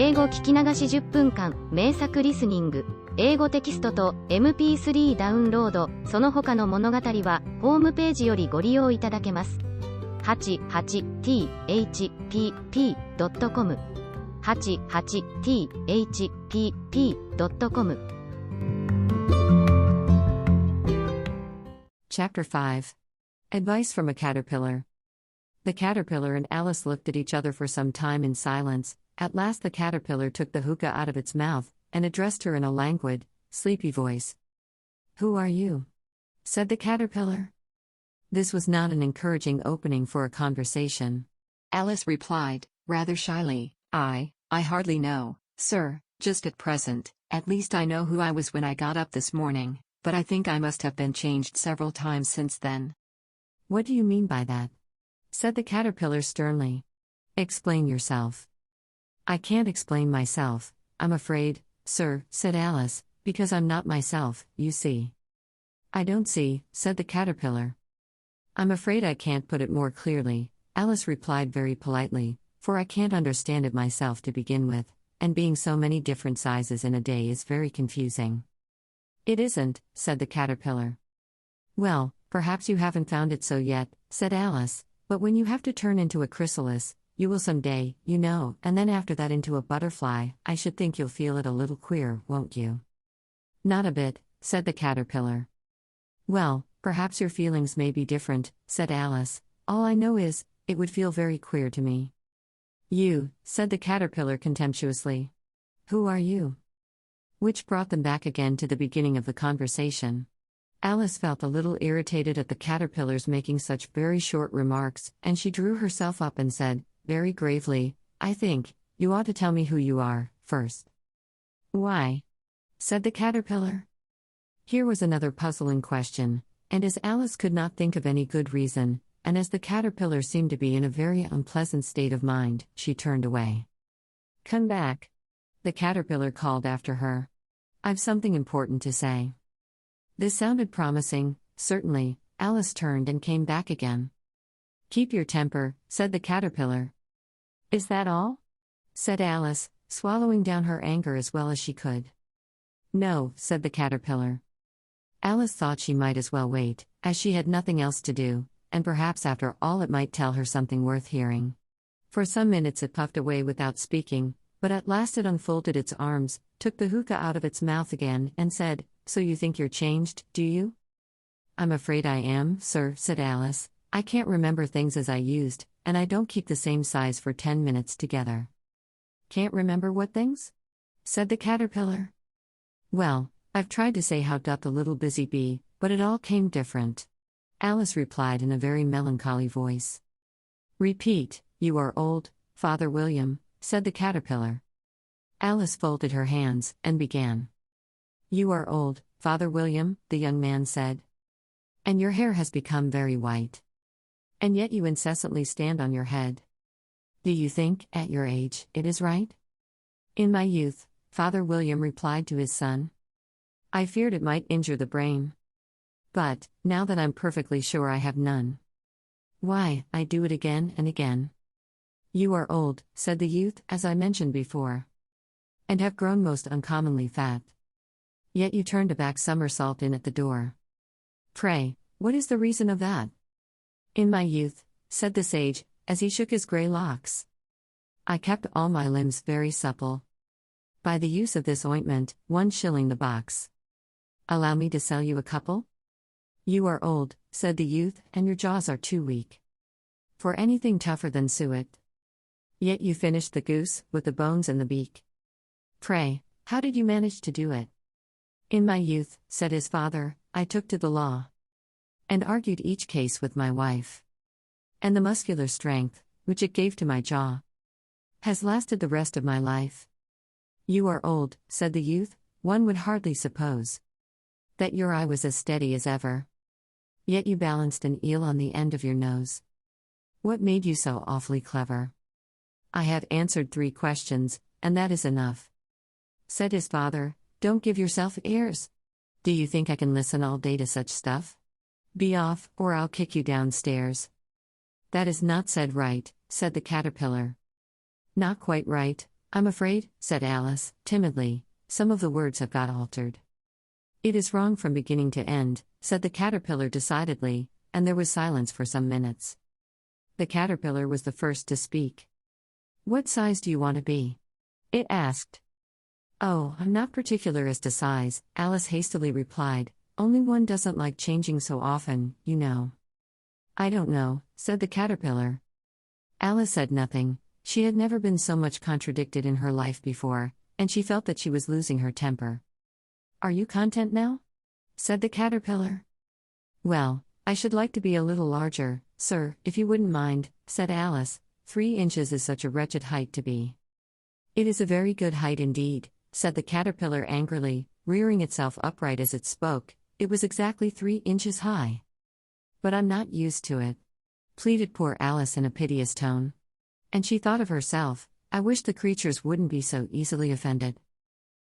英語聞き流し10分間、名作リスニング、英語テキストと MP3 ダウンロード、その他の物語は、ホームページよりご利用いただけます。88thpp.com 88thpp.com Chapter 5. Advice from a Caterpillar. The caterpillar and Alice looked at each other for some time in silence. At last the caterpillar took the hookah out of its mouth, and addressed her in a languid, sleepy voice. "Who are you?" said the caterpillar. This was not an encouraging opening for a conversation. Alice replied, rather shyly, I hardly know, sir, just at present. At least I know who I was when I got up this morning, but I think I must have been changed several times since then." "What do you mean by that?" said the caterpillar sternly. "Explain yourself." "I can't explain myself, I'm afraid, sir," said Alice, "because I'm not myself, you see." "I don't see," said the caterpillar. "I'm afraid I can't put it more clearly," Alice replied very politely, "for I can't understand it myself to begin with, and being so many different sizes in a day is very confusing." "It isn't," said the caterpillar. "Well, perhaps you haven't found it so yet," said Alice, "but when you have to turn into a chrysalis, you will someday, you know, and then after that into a butterfly, I should think you'll feel it a little queer, won't you?" "Not a bit," said the caterpillar. "Well, perhaps your feelings may be different," said Alice. "All I know is, it would feel very queer to me." "You," said the caterpillar contemptuously. "Who are you?" Which brought them back again to the beginning of the conversation. Alice felt a little irritated at the caterpillars making such very short remarks, and she drew herself up and said, very gravely, "I think, you ought to tell me who you are, first." "Why?" said the caterpillar. Here was another puzzling question, and as Alice could not think of any good reason, and as the caterpillar seemed to be in a very unpleasant state of mind, she turned away. "Come back," the caterpillar called after her. "I've something important to say." This sounded promising. Certainly, Alice turned and came back again. "Keep your temper," said the caterpillar. "Is that all?" said Alice, swallowing down her anger as well as she could. "No," said the caterpillar. Alice thought she might as well wait, as she had nothing else to do, and perhaps after all it might tell her something worth hearing. For some minutes it puffed away without speaking, but at last it unfolded its arms, took the hookah out of its mouth again, and said, "So you think you're changed, do you?" "I'm afraid I am, sir," said Alice. "I can't remember things as I used, and I don't keep the same size for 10 minutes together." "Can't remember what things?" said the caterpillar. "Well, I've tried to say how doth the little busy bee, but it all came different," Alice replied in a very melancholy voice. "Repeat, you are old, Father William," said the caterpillar. Alice folded her hands, and began. "You are old, Father William," the young man said. "And your hair has become very white. And yet you incessantly stand on your head. Do you think, at your age, it is right?" "In my youth," Father William replied to his son, "I feared it might injure the brain. But, now that I'm perfectly sure I have none, why, I do it again and again." "You are old," said the youth, "as I mentioned before, and have grown most uncommonly fat. Yet you turned a back somersault in at the door. Pray, what is the reason of that?" "In my youth," said the sage, as he shook his grey locks, "I kept all my limbs very supple. By the use of this ointment, 1 shilling the box. Allow me to sell you a couple?" "You are old," said the youth, "and your jaws are too weak for anything tougher than suet. Yet you finished the goose, with the bones and the beak. Pray, how did you manage to do it?" "In my youth," said his father, "I took to the law, and argued each case with my wife. And the muscular strength, which it gave to my jaw, has lasted the rest of my life." "You are old," said the youth, "one would hardly suppose that your eye was as steady as ever. Yet you balanced an eel on the end of your nose. What made you so awfully clever?" "I have answered 3 questions, and that is enough," said his father. "Don't give yourself airs. Do you think I can listen all day to such stuff? Be off, or I'll kick you downstairs." "That is not said right," said the caterpillar. "Not quite right, I'm afraid, said Alice, timidly, some of the words have got altered. It is wrong from beginning to end, said the caterpillar decidedly, and there was silence for some minutes. The caterpillar was the first to speak. What size do you want to be? It asked. Oh, I'm not particular as to size, Alice hastily replied, only one doesn't like changing so often, you know. I don't know, said the caterpillar. Alice said nothing. She had never been so much contradicted in her life before, and she felt that she was losing her temper. Are you content now? Said the caterpillar. Well, I should like to be a little larger, sir, if you wouldn't mind, said Alice. 3 inches is such a wretched height to be. It is a very good height indeed, said the caterpillar angrily, rearing itself upright as it spoke. It was exactly 3 inches high. But I'm not used to it, pleaded poor Alice in a piteous tone. And she thought of herself, I wish the creatures wouldn't be so easily offended.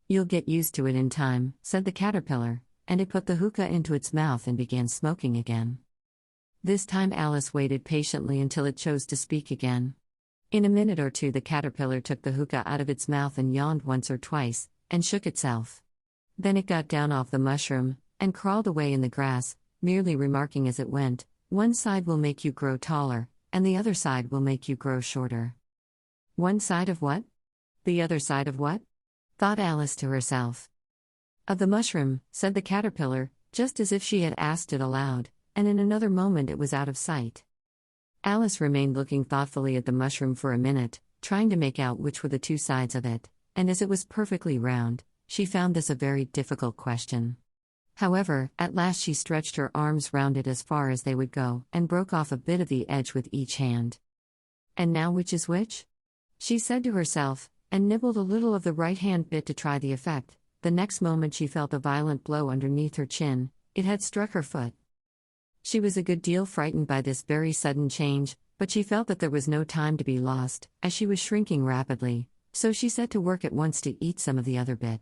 You'll get used to it in time, said the caterpillar, and it put the hookah into its mouth and began smoking again. This time Alice waited patiently until it chose to speak again. In a minute or two the caterpillar took the hookah out of its mouth and yawned once or twice, and shook itself. Then it got down off the mushroom, and crawled away in the grass, merely remarking as it went, one side will make you grow taller, and the other side will make you grow shorter. One side of what? The other side of what? Thought Alice to herself. Of the mushroom, said the caterpillar, just as if she had asked it aloud, and in another moment it was out of sight. Alice remained looking thoughtfully at the mushroom for a minute, trying to make out which were the 2 sides of it, and as it was perfectly round, she found this a very difficult question. However, at last she stretched her arms round it as far as they would go, and broke off a bit of the edge with each hand. And now which is which? She said to herself, and nibbled a little of the right-hand bit to try the effect. The next moment she felt a violent blow underneath her chin. It had struck her foot. She was a good deal frightened by this very sudden change, but she felt that there was no time to be lost, as she was shrinking rapidly, so she set to work at once to eat some of the other bit.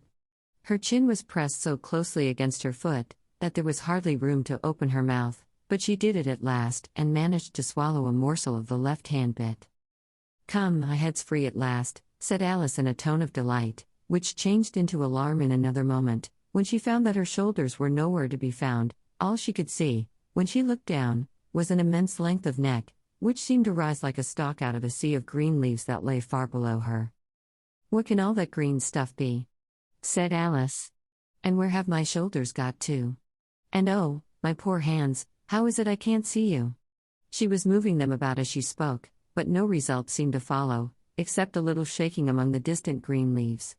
Her chin was pressed so closely against her foot, that there was hardly room to open her mouth, but she did it at last, and managed to swallow a morsel of the left-hand bit. Come, my head's free at last, said Alice in a tone of delight, which changed into alarm in another moment, when she found that her shoulders were nowhere to be found. All she could see, when she looked down, was an immense length of neck, which seemed to rise like a stalk out of a sea of green leaves that lay far below her. What can all that green stuff be? Said Alice. And where have my shoulders got to? And oh, my poor hands, how is it I can't see you? She was moving them about as she spoke, but no result seemed to follow, except a little shaking among the distant green leaves.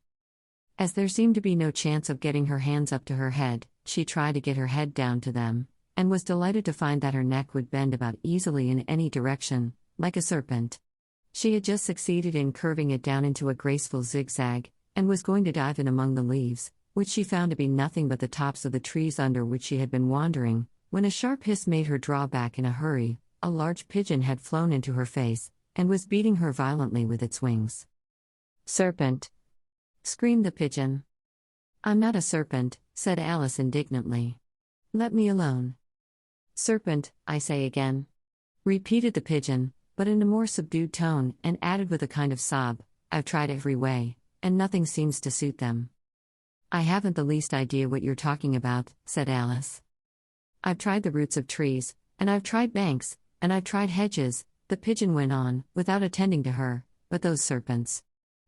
As there seemed to be no chance of getting her hands up to her head, she tried to get her head down to them, and was delighted to find that her neck would bend about easily in any direction, like a serpent. She had just succeeded in curving it down into a graceful zigzag, and was going to dive in among the leaves, which she found to be nothing but the tops of the trees under which she had been wandering, when a sharp hiss made her draw back in a hurry. A large pigeon had flown into her face, and was beating her violently with its wings. Serpent! Screamed the pigeon. I'm not a serpent, said Alice indignantly. Let me alone. Serpent, I say again. Repeated the pigeon, but in a more subdued tone, and added with a kind of sob, I've tried every way, and nothing seems to suit them. I haven't the least idea what you're talking about, said Alice. I've tried the roots of trees, and I've tried banks, and I've tried hedges, the pigeon went on, without attending to her, but those serpents.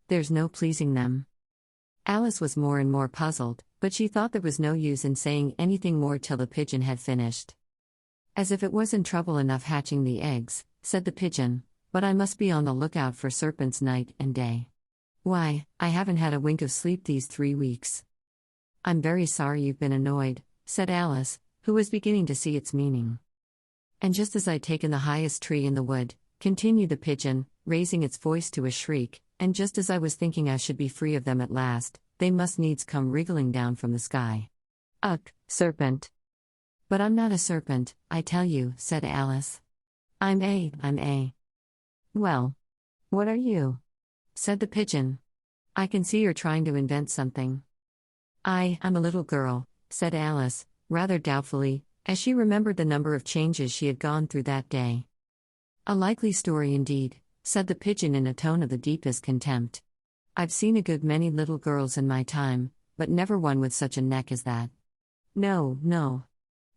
There's no pleasing them. Alice was more and more puzzled, but she thought there was no use in saying anything more till the pigeon had finished. As if it wasn't trouble enough hatching the eggs, said the pigeon, but I must be on the lookout for serpents night and day. Why, I haven't had a wink of sleep these 3 weeks. I'm very sorry you've been annoyed, said Alice, who was beginning to see its meaning. And just as I'd taken the highest tree in the wood, continued the pigeon, raising its voice to a shriek, and just as I was thinking I should be free of them at last, they must needs come wriggling down from the sky. Ugh, serpent! But I'm not a serpent, I tell you, said Alice. I'm a. Well, what are you? Said the pigeon. I can see you're trying to invent something. I'm a little girl, said Alice, rather doubtfully, as she remembered the number of changes she had gone through that day. A likely story indeed, said the pigeon in a tone of the deepest contempt. I've seen a good many little girls in my time, but never one with such a neck as that. No, no.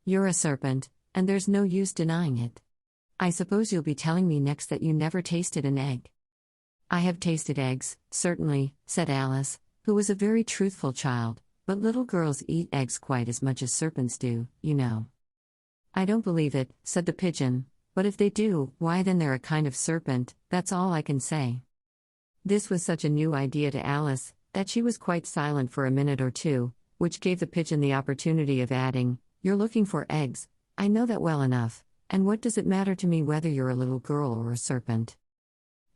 You're a serpent, and there's no use denying it. I suppose you'll be telling me next that you never tasted an egg. I have tasted eggs, certainly, said Alice, who was a very truthful child, but little girls eat eggs quite as much as serpents do, you know. I don't believe it, said the pigeon, but if they do, why then they're a kind of serpent, that's all I can say. This was such a new idea to Alice, that she was quite silent for a minute or two, which gave the pigeon the opportunity of adding, You're looking for eggs, I know that well enough, and what does it matter to me whether you're a little girl or a serpent?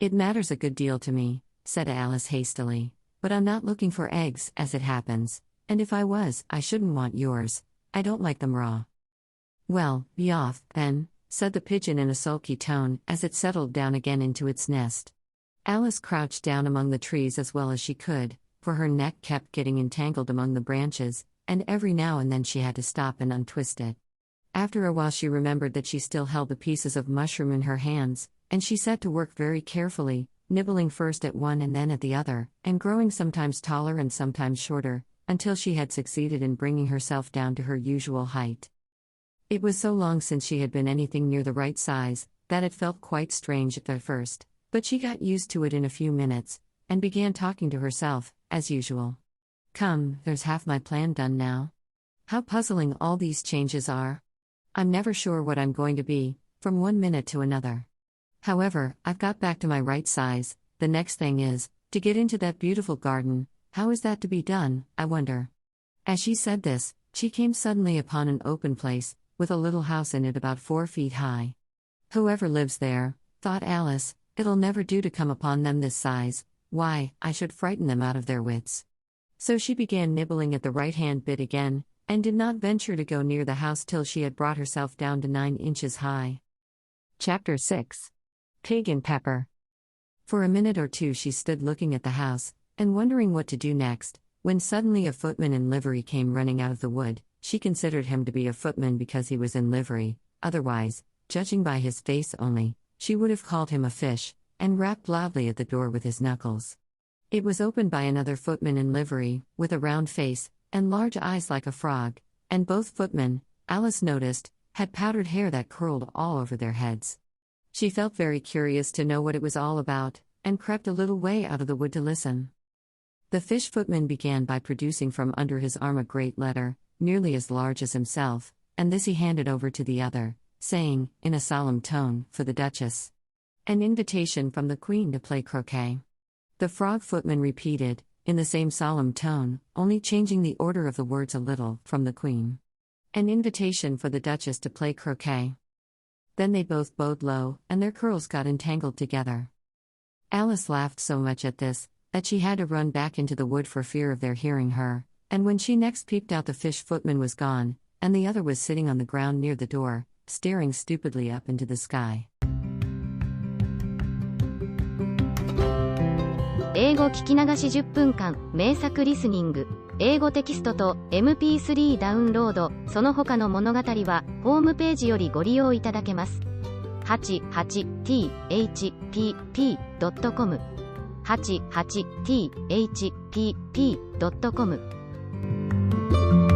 It matters a good deal to me, said Alice hastily, but I'm not looking for eggs, as it happens, and if I was, I shouldn't want yours, I don't like them raw. Well, be off, then, said the pigeon in a sulky tone as it settled down again into its nest. Alice crouched down among the trees as well as she could, for her neck kept getting entangled among the branches, and every now and then she had to stop and untwist it. After a while she remembered that she still held the pieces of mushroom in her hands, and she set to work very carefully, nibbling first at one and then at the other, and growing sometimes taller and sometimes shorter, until she had succeeded in bringing herself down to her usual height. It was so long since she had been anything near the right size, that it felt quite strange at first, but she got used to it in a few minutes, and began talking to herself, as usual. Come, there's half my plan done now. How puzzling all these changes are. I'm never sure what I'm going to be, from one minute to another. However, I've got back to my right size, the next thing is, to get into that beautiful garden. How is that to be done, I wonder? As she said this, she came suddenly upon an open place, with a little house in it about 4 feet high. Whoever lives there, thought Alice, it'll never do to come upon them this size, why, I should frighten them out of their wits. So she began nibbling at the right-hand bit again, and did not venture to go near the house till she had brought herself down to 9 inches high. Chapter 6. Pig and Pepper. For a minute or two she stood looking at the house, and wondering what to do next, when suddenly a footman in livery came running out of the wood. She considered him to be a footman because he was in livery, otherwise, judging by his face only, she would have called him a fish, and rapped loudly at the door with his knuckles. It was opened by another footman in livery, with a round face, and large eyes like a frog, and both footmen, Alice noticed, had powdered hair that curled all over their heads. She felt very curious to know what it was all about, and crept a little way out of the wood to listen. The fish footman began by producing from under his arm a great letter, nearly as large as himself, and this he handed over to the other, saying, in a solemn tone, for the Duchess. An invitation from the Queen to play croquet. The frog footman repeated, in the same solemn tone, only changing the order of the words a little, from the Queen. An invitation for the Duchess to play croquet. Then they both bowed low, and their curls got entangled together. Alice laughed so much at this, that she had to run back into the wood for fear of their hearing her, and when she next peeped out the fish footman was gone, and the other was sitting on the ground near the door, staring stupidly up into the sky. 英語聞き流し10分間、名作リスニング。英語テキストと MP3 ダウンロード、その他の物語は、ホームページよりご利用いただけます。88thpp.com 88thpp.com